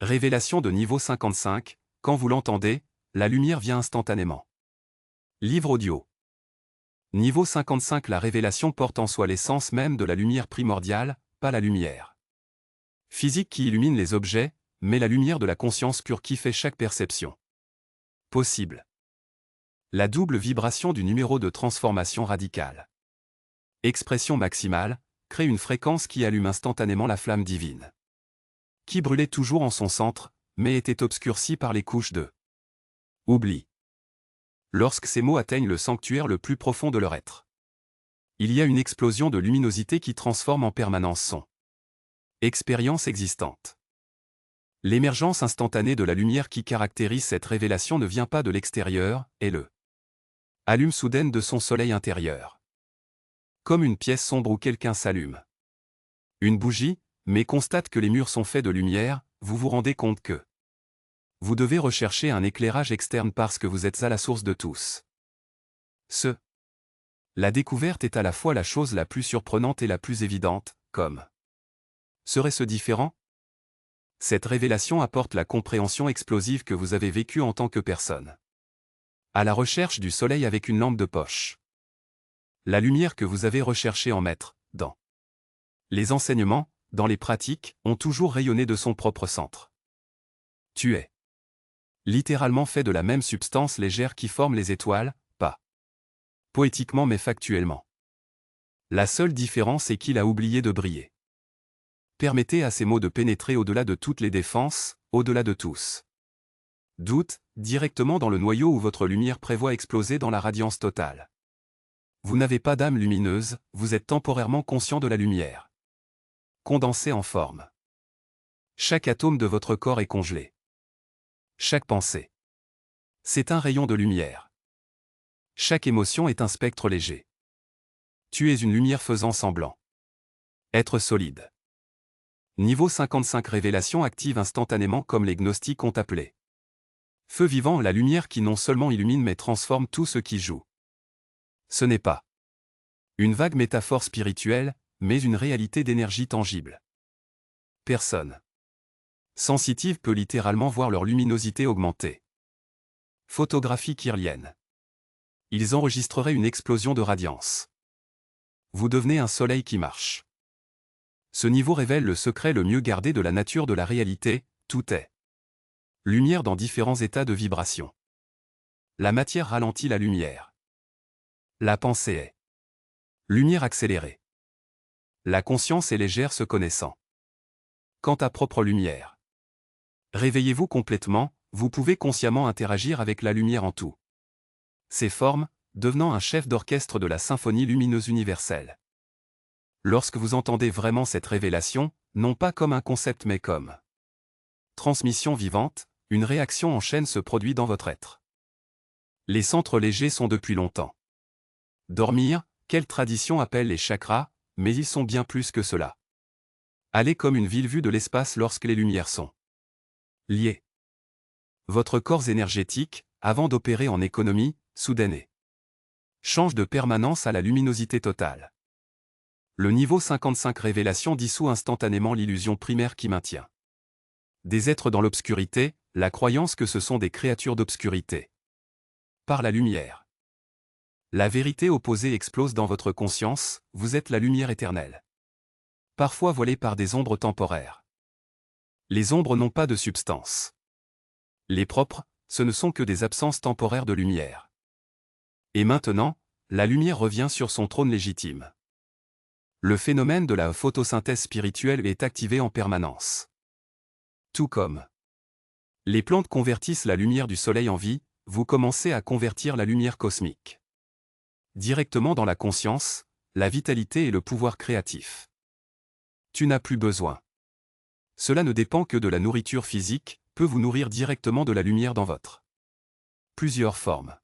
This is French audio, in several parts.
Révélation de niveau 55, quand vous l'entendez, la lumière vient instantanément. Livre audio. Niveau 55. La révélation porte en soi l'essence même de la lumière primordiale, pas la lumière physique qui illumine les objets, mais la lumière de la conscience pure qui fait chaque perception possible. La double vibration du numéro de transformation radicale. Expression maximale, crée une fréquence qui allume instantanément la flamme divine, qui brûlait toujours en son centre, mais était obscurcie par les couches de oubli. Lorsque ces mots atteignent le sanctuaire le plus profond de leur être, il y a une explosion de luminosité qui transforme en permanence son expérience existante. L'émergence instantanée de la lumière qui caractérise cette révélation ne vient pas de l'extérieur, et le allume soudaine de son soleil intérieur. Comme une pièce sombre où quelqu'un s'allume une bougie, mais constate que les murs sont faits de lumière, vous vous rendez compte que vous devez rechercher un éclairage externe parce que vous êtes à la source de tous. La découverte est à la fois la chose la plus surprenante et la plus évidente, comme serait-ce différent? Cette révélation apporte la compréhension explosive que vous avez vécue en tant que personne à la recherche du soleil avec une lampe de poche. La lumière que vous avez recherché en maître, dans les enseignements, dans les pratiques, ont toujours rayonné de son propre centre. Tu es littéralement fait de la même substance légère qui forme les étoiles, pas poétiquement mais factuellement. La seule différence est qu'il a oublié de briller. Permettez à ces mots de pénétrer au-delà de toutes les défenses, au-delà de tous doutes, directement dans le noyau où votre lumière prévoit exploser dans la radiance totale. Vous n'avez pas d'âme lumineuse, vous êtes temporairement conscient de la lumière condensée en forme. Chaque atome de votre corps est congelé. Chaque pensée, c'est un rayon de lumière. Chaque émotion est un spectre léger. Tu es une lumière faisant semblant être solide. Niveau 55. Révélation active instantanément comme les gnostiques ont appelé feu vivant, la lumière qui non seulement illumine mais transforme tout ce qui joue. Ce n'est pas une vague métaphore spirituelle, mais une réalité d'énergie tangible. Personne sensitive peut littéralement voir leur luminosité augmenter. Photographie kirlienne. Ils enregistreraient une explosion de radiance. Vous devenez un soleil qui marche. Ce niveau révèle le secret le mieux gardé de la nature de la réalité, tout est lumière dans différents états de vibration. La matière ralentit la lumière. La pensée est lumière accélérée. La conscience est légère se connaissant. Quant à propre lumière, réveillez-vous complètement, vous pouvez consciemment interagir avec la lumière en tout ses formes, devenant un chef d'orchestre de la symphonie lumineuse universelle. Lorsque vous entendez vraiment cette révélation, non pas comme un concept mais comme transmission vivante, une réaction en chaîne se produit dans votre être. Les centres légers sont depuis longtemps. Dormir, quelle tradition appelle les chakras, mais ils sont bien plus que cela. Allez comme une ville vue de l'espace lorsque les lumières sont liées. Votre corps énergétique, avant d'opérer en économie, soudain change de permanence à la luminosité totale. Le niveau 55 révélation dissout instantanément l'illusion primaire qui maintient des êtres dans l'obscurité, la croyance que ce sont des créatures d'obscurité. Par la lumière. La vérité opposée explose dans votre conscience, vous êtes la lumière éternelle. Parfois voilée par des ombres temporaires. Les ombres n'ont pas de substance. Les propres, ce ne sont que des absences temporaires de lumière. Et maintenant, la lumière revient sur son trône légitime. Le phénomène de la photosynthèse spirituelle est activé en permanence. Tout comme les plantes convertissent la lumière du soleil en vie, vous commencez à convertir la lumière cosmique directement dans la conscience, la vitalité et le pouvoir créatif. Tu n'as plus besoin. Cela ne dépend que de la nourriture physique, peut vous nourrir directement de la lumière dans votre plusieurs formes.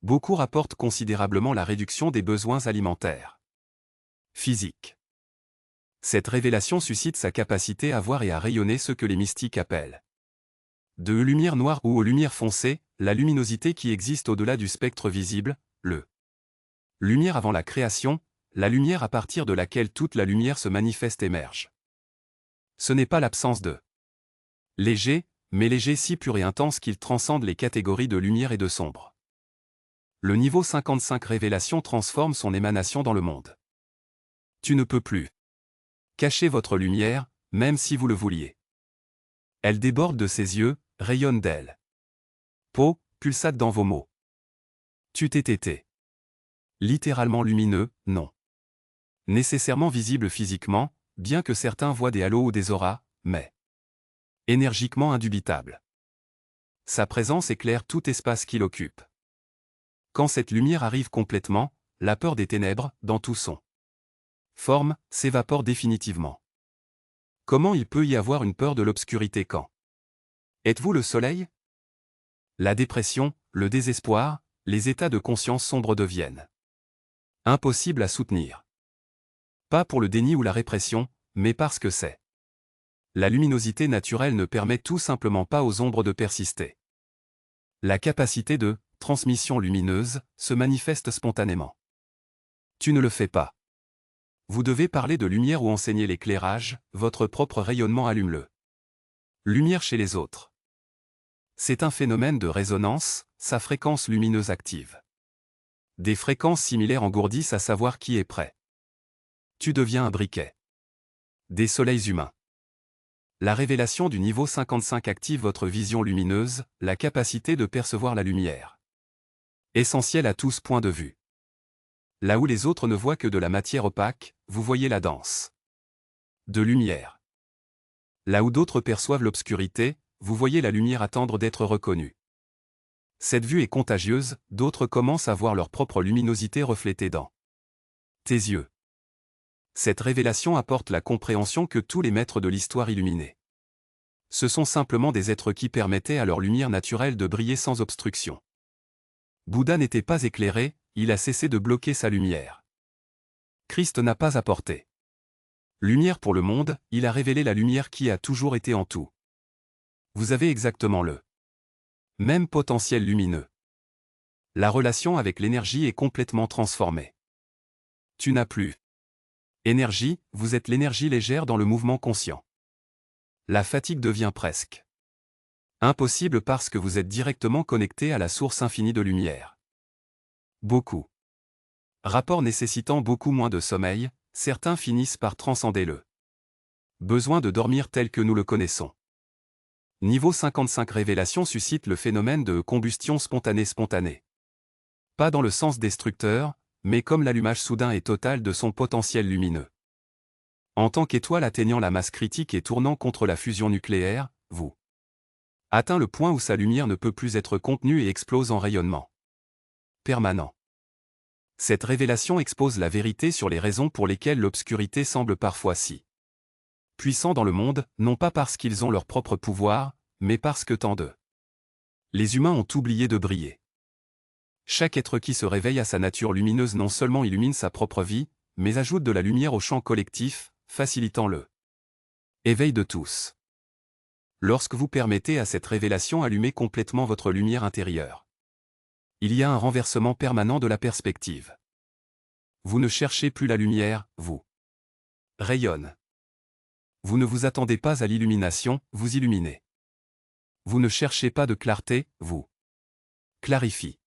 Beaucoup rapportent considérablement la réduction des besoins alimentaires physiques. Cette révélation suscite sa capacité à voir et à rayonner ce que les mystiques appellent de lumière noire ou aux lumières foncées, la luminosité qui existe au-delà du spectre visible, le lumière avant la création, la lumière à partir de laquelle toute la lumière se manifeste émerge. Ce n'est pas l'absence de Léger, mais léger si pur et intense qu'il transcende les catégories de lumière et de sombre. Le niveau 55 révélation transforme son émanation dans le monde. Tu ne peux plus cacher votre lumière, même si vous le vouliez. Elle déborde de ses yeux, rayonne d'elle. Peau, pulsate dans vos mots. Tu t'es littéralement lumineux, non. Nécessairement visible physiquement, bien que certains voient des halos ou des auras, mais énergiquement indubitable. Sa présence éclaire tout espace qu'il occupe. Quand cette lumière arrive complètement, la peur des ténèbres, dans tout son forme, s'évapore définitivement. Comment il peut y avoir une peur de l'obscurité quand êtes-vous le soleil? La dépression, le désespoir, les états de conscience sombres deviennent impossibles à soutenir. Pas pour le déni ou la répression, mais parce que c'est. La luminosité naturelle ne permet tout simplement pas aux ombres de persister. La capacité de transmission lumineuse se manifeste spontanément. Tu ne le fais pas. Vous devez parler de lumière ou enseigner l'éclairage, votre propre rayonnement allume-le. Lumière chez les autres. C'est un phénomène de résonance, sa fréquence lumineuse active. Des fréquences similaires engourdissent à savoir qui est prêt. Tu deviens un briquet. Des soleils humains. La révélation du niveau 55 active votre vision lumineuse, la capacité de percevoir la lumière. Essentiel à tous points de vue. Là où les autres ne voient que de la matière opaque, vous voyez la danse de lumière. Là où d'autres perçoivent l'obscurité, vous voyez la lumière attendre d'être reconnue. Cette vue est contagieuse, d'autres commencent à voir leur propre luminosité reflétée dans tes yeux. Cette révélation apporte la compréhension que tous les maîtres de l'histoire illuminés. Ce sont simplement des êtres qui permettaient à leur lumière naturelle de briller sans obstruction. Bouddha n'était pas éclairé, il a cessé de bloquer sa lumière. Christ n'a pas apporté lumière pour le monde, il a révélé la lumière qui a toujours été en tout. Vous avez exactement le même potentiel lumineux. La relation avec l'énergie est complètement transformée. Tu n'as plus énergie, vous êtes l'énergie légère dans le mouvement conscient. La fatigue devient presque impossible parce que vous êtes directement connecté à la source infinie de lumière. Beaucoup. Rapport nécessitant beaucoup moins de sommeil, certains finissent par transcender le besoin de dormir tel que nous le connaissons. Niveau 55 révélation suscite le phénomène de combustion spontanée. Pas dans le sens destructeur, mais comme l'allumage soudain et total de son potentiel lumineux. En tant qu'étoile atteignant la masse critique et tournant contre la fusion nucléaire, vous atteint le point où sa lumière ne peut plus être contenue et explose en rayonnement permanent. Cette révélation expose la vérité sur les raisons pour lesquelles l'obscurité semble parfois si puissant dans le monde, non pas parce qu'ils ont leur propre pouvoir, mais parce que tant d'eux. Les humains ont oublié de briller. Chaque être qui se réveille à sa nature lumineuse non seulement illumine sa propre vie, mais ajoute de la lumière au champ collectif, facilitant le éveil de tous. Lorsque vous permettez à cette révélation allumer complètement votre lumière intérieure, il y a un renversement permanent de la perspective. Vous ne cherchez plus la lumière, vous rayonnez. Vous ne vous attendez pas à l'illumination, vous illuminez. Vous ne cherchez pas de clarté, vous clarifiez.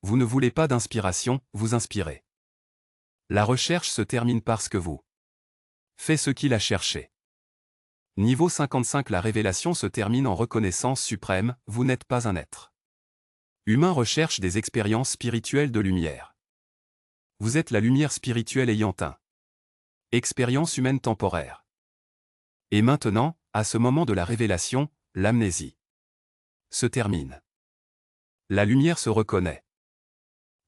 Vous ne voulez pas d'inspiration, vous inspirez. La recherche se termine parce que vous faites ce qu'il a cherché. Niveau 55 la révélation se termine en reconnaissance suprême, vous n'êtes pas un être humain recherche des expériences spirituelles de lumière. Vous êtes la lumière spirituelle ayant un expérience humaine temporaire. Et maintenant, à ce moment de la révélation, l'amnésie se termine. La lumière se reconnaît.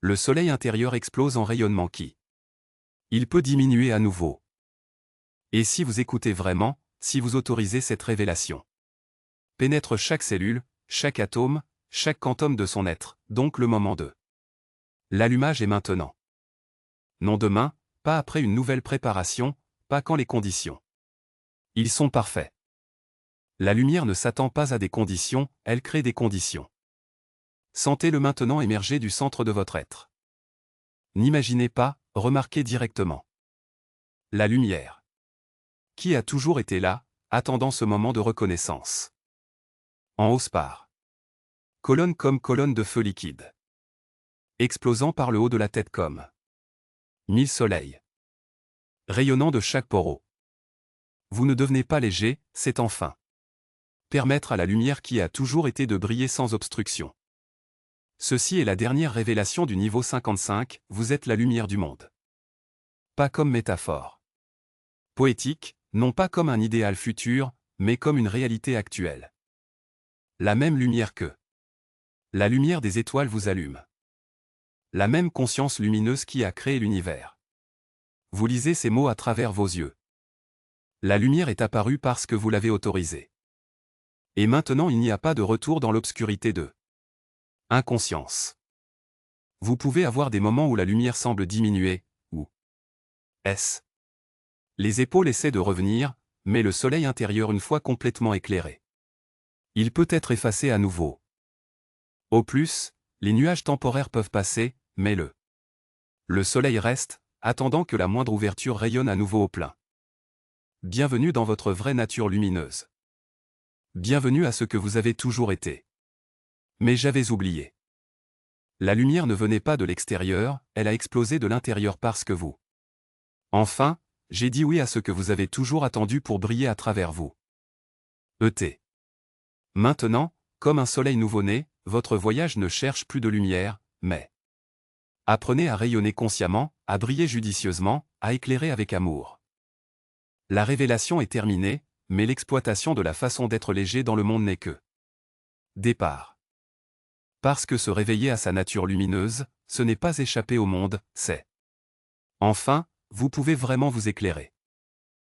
Le soleil intérieur explose en rayonnement qui il peut diminuer à nouveau. Et si vous écoutez vraiment, si vous autorisez cette révélation pénètre chaque cellule, chaque atome, chaque quantum de son être, donc le moment de l'allumage est maintenant. Non demain, pas après une nouvelle préparation, pas quand les conditions. Ils sont parfaits. La lumière ne s'attend pas à des conditions, elle crée des conditions. Sentez-le maintenant émerger du centre de votre être. N'imaginez pas, remarquez directement. La lumière, qui a toujours été là, attendant ce moment de reconnaissance. En hausse par colonne comme colonne de feu liquide. Explosant par le haut de la tête comme 1000 soleils. Rayonnant de chaque pore. Vous ne devenez pas léger, c'est enfin permettre à la lumière qui a toujours été de briller sans obstruction. Ceci est la dernière révélation du niveau 55, vous êtes la lumière du monde. Pas comme métaphore poétique, non pas comme un idéal futur, mais comme une réalité actuelle. La même lumière que la lumière des étoiles vous allume. La même conscience lumineuse qui a créé l'univers. Vous lisez ces mots à travers vos yeux. La lumière est apparue parce que vous l'avez autorisée. Et maintenant il n'y a pas de retour dans l'obscurité de inconscience. Vous pouvez avoir des moments où la lumière semble diminuer, ou est-ce les épaules essaient de revenir, mais le soleil intérieur une fois complètement éclairé. Il peut être effacé à nouveau. Au plus, les nuages temporaires peuvent passer, mais le soleil reste, attendant que la moindre ouverture rayonne à nouveau au plein. Bienvenue dans votre vraie nature lumineuse. Bienvenue à ce que vous avez toujours été. Mais j'avais oublié. La lumière ne venait pas de l'extérieur, elle a explosé de l'intérieur parce que vous. Enfin, j'ai dit oui à ce que vous avez toujours attendu pour briller à travers vous. E.T. Maintenant, comme un soleil nouveau-né, votre voyage ne cherche plus de lumière, mais apprenez à rayonner consciemment, à briller judicieusement, à éclairer avec amour. La révélation est terminée, mais l'exploitation de la façon d'être léger dans le monde n'est que départ. Parce que se réveiller à sa nature lumineuse, ce n'est pas échapper au monde, c'est enfin, vous pouvez vraiment vous éclairer.